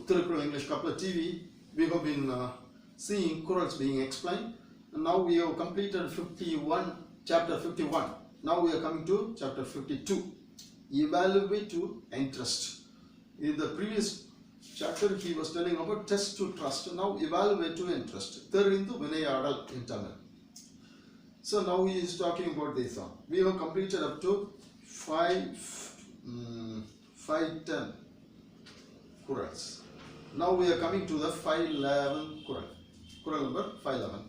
THIRUKKURAL English Couplet TV, we have been seeing Kurals being explained. And now we have completed chapter 51. Now we are coming to chapter 52. Evaluate to interest. In the previous chapter, he was telling about test to trust. Now evaluate to interest. Thirindu Vinayadal in Tamil. So now he is talking about this one. We have completed up to 510 Kurals. Now we are coming to the 511 Kural. Kural number 511.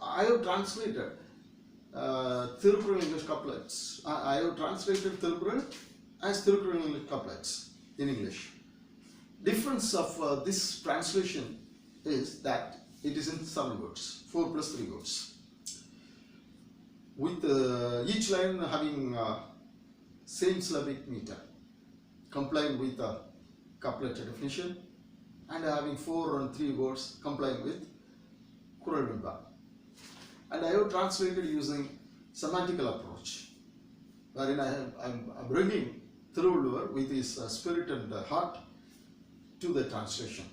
I have translated THIRUKKURAL English couplets. I have translated THIRUKKURAL as THIRUKKURAL English couplets in English. Difference of this translation is that it is in 7 words, 4 plus 3 words, with each line having same syllabic meter, complying with the couplet definition, and having 4 and 3 words complying with Kural Vibha. And I have translated using semantical approach, wherein I am bringing Thiruvallur with his spirit and heart to the translation.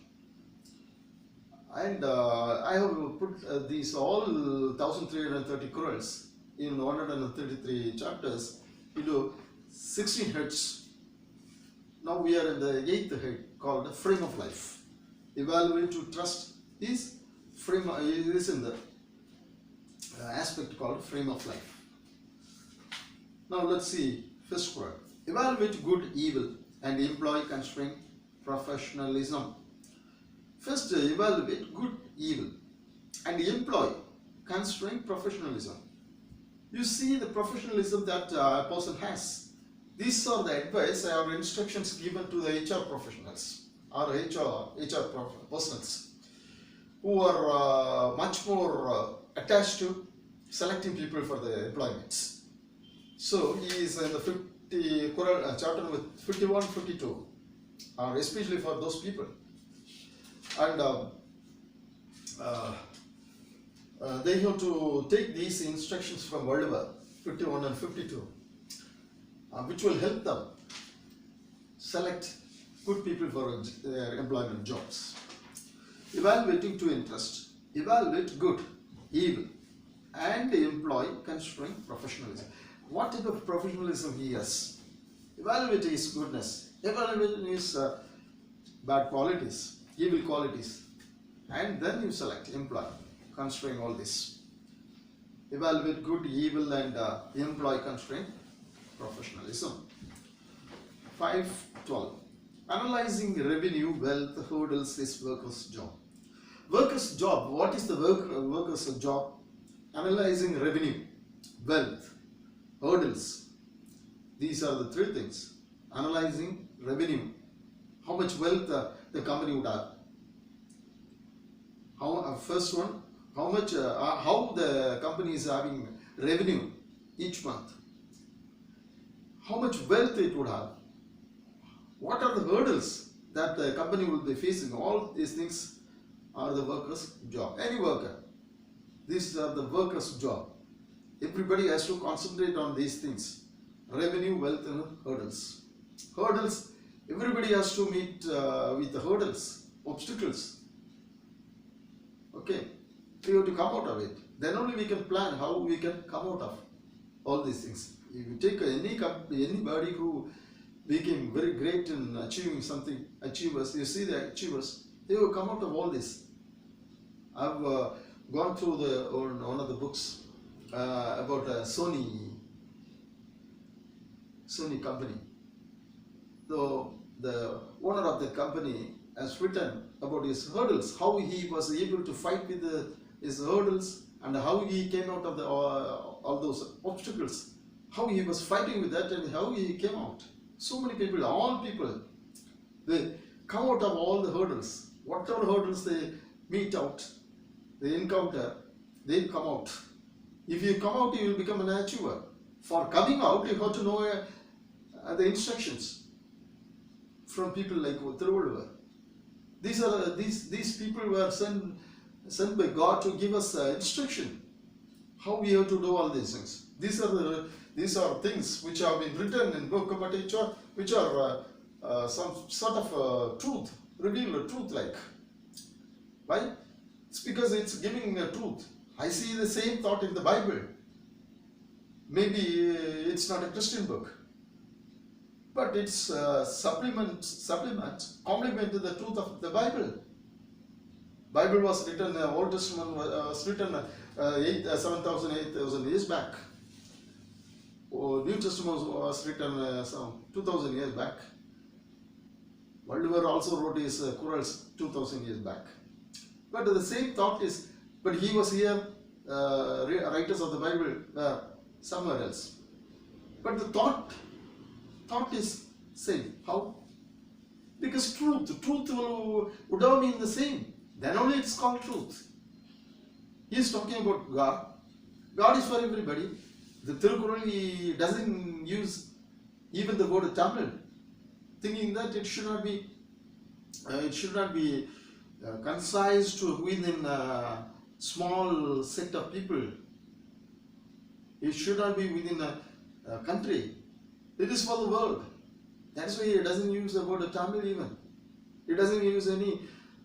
And I have put these all 1330 Kurals in 133 chapters into 16 heads. Now we are in the 8th head called the frame of life. Evaluate to trust is frame is in the aspect called frame of life. Now let's see first Kural. Evaluate good, evil, and employ constraint professionalism. First, evaluate good, evil, and employ constraint professionalism. You see the professionalism that a person has. These are the advice or instructions given to the HR professionals or HR personnels who are much more attached to selecting people for the employments. So he is in the 50 Kural, chapter with 51, 52, especially for those people. And they have to take these instructions from Vallabha 51 and 52, which will help them select good people for their employment jobs. Evaluating to interest. Evaluate good, evil, and employ constraint professionalism. What type of professionalism he has? Evaluate his goodness. Evaluate his bad qualities, evil qualities, and then you select, employ, constrain all this. Evaluate good, evil, and employ, constrain professionalism. 512. Analyzing revenue, wealth, hurdles is worker's job. Worker's job. What is the worker's job? Analyzing revenue, wealth, hurdles. These are the 3 things. Analyzing revenue. How much wealth the company would have. First one, how the company is having revenue each month. How much wealth it would have. What are the hurdles that the company will be facing? All these things are the worker's job. Any worker. These are the worker's job. Everybody has to concentrate on these things. Revenue, wealth, and hurdles. Hurdles. Everybody has to meet with the hurdles, obstacles. Okay, we have to come out of it. Then only we can plan how we can come out of all these things. If you take anybody who became very great in achieving something, achievers, you see the achievers, they will come out of all this. I've gone through one of the books about Sony company. So the owner of the company has written about his hurdles, how he was able to fight with his hurdles, and how he came out of all those obstacles, how he was fighting with that, and how he came out. So many people, all people, they come out of all the hurdles. Whatever hurdles they meet out, they encounter, they come out. If you come out, you will become an achiever. For coming out, you have to know the instructions from people like Thiruvallur. These people were sent by God to give us instruction how we have to do all these things. These are things which have been written in book, but which are some sort of truth, revealed truth like. Why? It's because it's giving a truth. I see the same thought in the Bible. Maybe it's not a Christian book, but it's supplement, complement to the truth of the Bible. Bible was written, Old Testament was written 7,000, 8,000 years back. New Testament was written some 2,000 years back. World War also wrote his Qurals 2,000 years back. But the same thought is, but he was here, writers of the Bible were somewhere else. But the thought is same. How? Because truth would have been the same. Then only it's called truth. He is talking about God. God is for everybody. The THIRUKKURAL, he doesn't use even the word Tamil, thinking that it should not be concise to within a small set of people. It should not be within a country. It is for the world. That's why he doesn't use the word Tamil even. He doesn't use any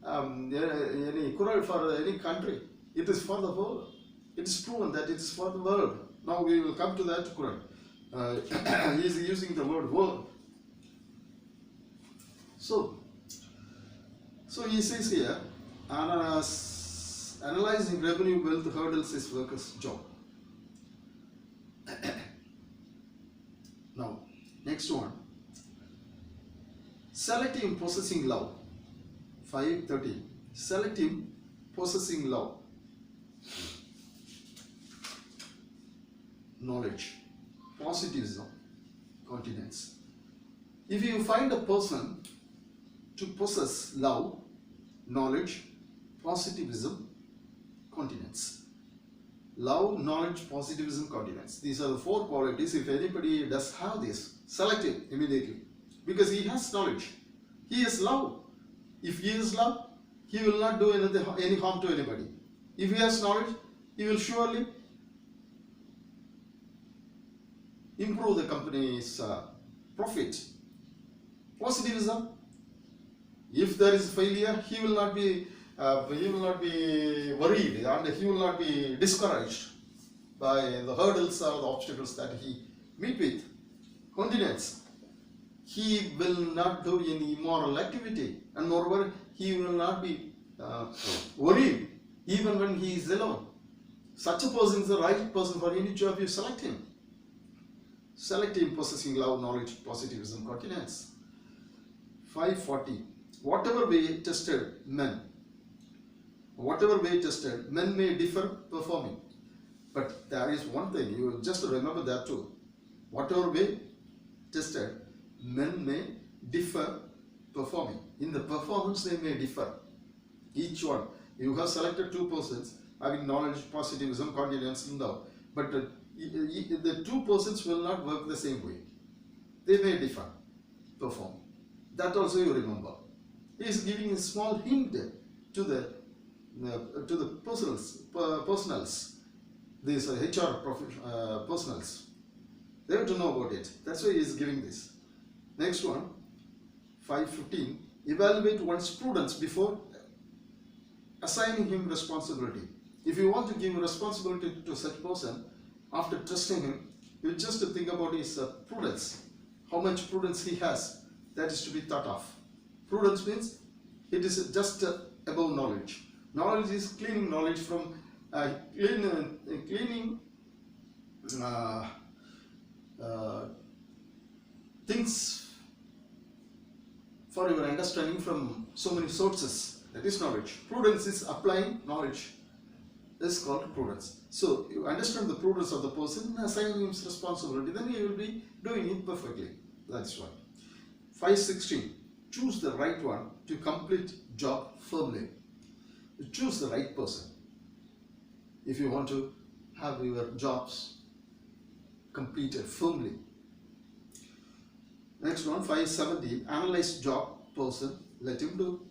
Quran for any country. It is for the world. It is proven that it is for the world. Now we will come to that Quran. He is using the word world. So he says here, analyzing revenue wealth hurdles is workers' job. Now, next one. Selective possessing love. 5:30. Selective possessing love. Knowledge. Positivism. Continence. If you find a person to possess love, knowledge, positivism, continence. Love, knowledge, positivism, continence. These are the four qualities. If anybody does have this, select him immediately. Because he has knowledge. He is love. If he is love, he will not do any harm to anybody. If he has knowledge, he will surely improve the company's profit. Positivism. If there is failure, he will not be worried, and he will not be discouraged by the hurdles or the obstacles that he meet with. Continence. He will not do any immoral activity, and moreover, he will not be worried even when he is alone. Such a person is the right person for any job you select him. Select him possessing love, knowledge, positivism, continence. 5:40. Whatever way tested men may differ performing. But there is one thing, you just remember that too. Whatever way tested, men may differ performing. In the performance they may differ. Each one. You have selected two persons having knowledge, positivism, continence, love. But the two persons will not work the same way. They may differ, perform. That also you remember. He is giving a small hint to the personals, these HR personals. They have to know about it. That's why he is giving this. Next one, 5:15. Evaluate one's prudence before assigning him responsibility. If you want to give responsibility to such person, after trusting him, you just think about his prudence. How much prudence he has, that is to be thought of. Prudence means it is just above knowledge. Knowledge is cleaning knowledge from cleaning things for your understanding from so many sources. That is knowledge. Prudence is applying knowledge. This is called prudence. So you understand the prudence of the person, assigning him responsibility, then he will be doing it perfectly. That's why. 5:16. Choose the right one to complete job firmly. Choose the right person. If you want to have your jobs completed firmly. Next one, 5:17. Analyze job person. Let him do.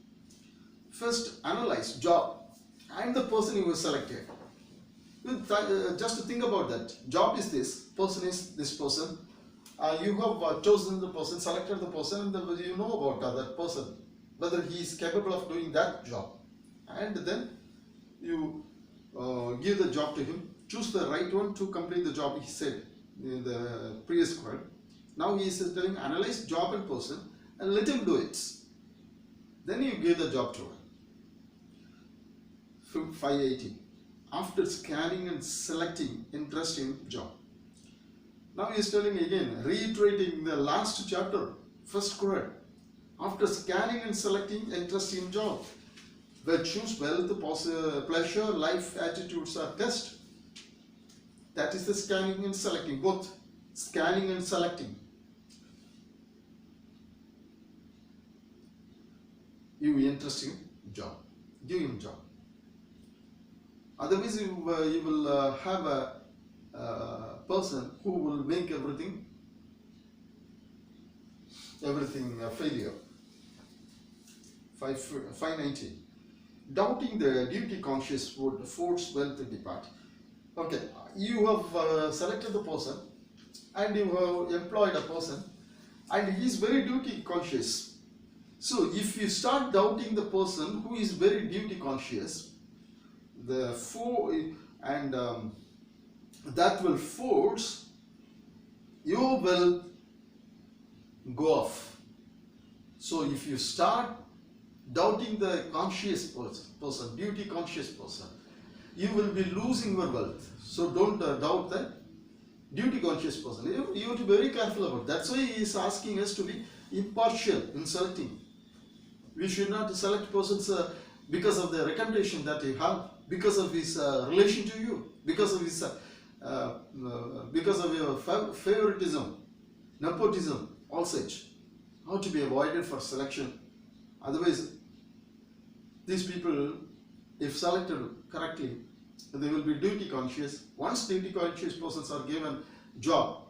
First, analyze job and the person you have selected. Just think about that. Job is this, person is this person. You have chosen the person, selected the person, and you know about that person, whether he is capable of doing that job. And then you give the job to him, choose the right one to complete the job, he said in the previous quote. Now he is telling, analyze job and person and let him do it. Then you give the job to him. 580. After scanning and selecting interesting job. Now he is telling again, reiterating the last chapter, first quote. After scanning and selecting interesting job, virtues, wealth, pleasure, life, attitudes are test. That is the scanning and selecting, both scanning and selecting. You interesting job, give him job. Otherwise, you will have a person who will make everything a failure. 590. Doubting the duty conscious would force wealth to depart. Okay, you have selected the person and you have employed a person and he is very duty conscious. So if you start doubting the person who is very duty conscious, that will force your wealth go off. So if you start doubting the conscious person, duty conscious person, you will be losing your wealth. So don't doubt the duty conscious person. You have to be very careful about it. That's why he is asking us to be impartial in selecting. We should not select persons because of the recommendation that he have, because of his relation to you, because of his because of your favoritism, nepotism, all such. How to be avoided for selection. Otherwise, these people, if selected correctly, they will be duty conscious. Once duty conscious persons are given job,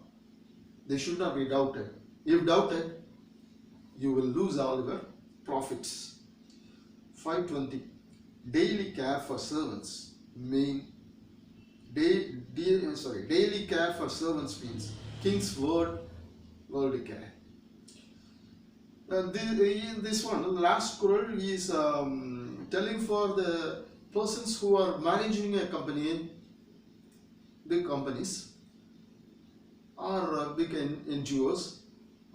they should not be doubted. If doubted, you will lose all your profits. 520. Daily care for servants daily care for servants means king's worldly care. And this one, the last quote is telling for the persons who are managing a company, big companies, or big NGOs,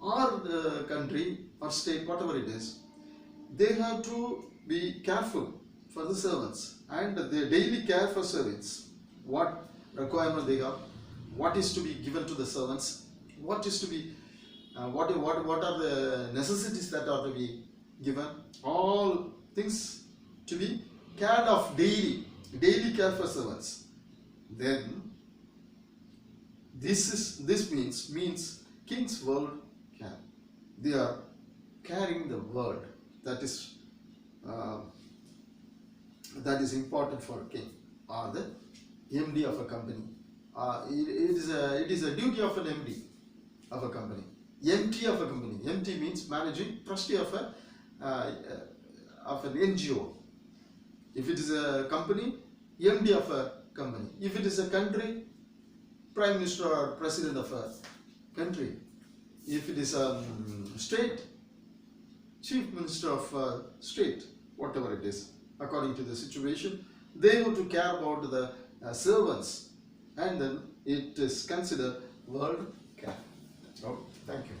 or the country or state, whatever it is, they have to be careful for the servants and their daily care for servants. What requirement they have, what is to be given to the servants, what is to be, what are the necessities that are to be given, all things to be cared of daily care for servants. Then this means king's world care. They are carrying the word that is important for a king or the MD of a company. It is a duty of an MD of a company. MT of a company. MT means managing trustee of an NGO. If it is a company, MD of a company. If it is a country, prime minister or president of a country. If it is a state, chief minister of a state, whatever it is, according to the situation, they have to care about the servants, and then it is considered world care. So, thank you.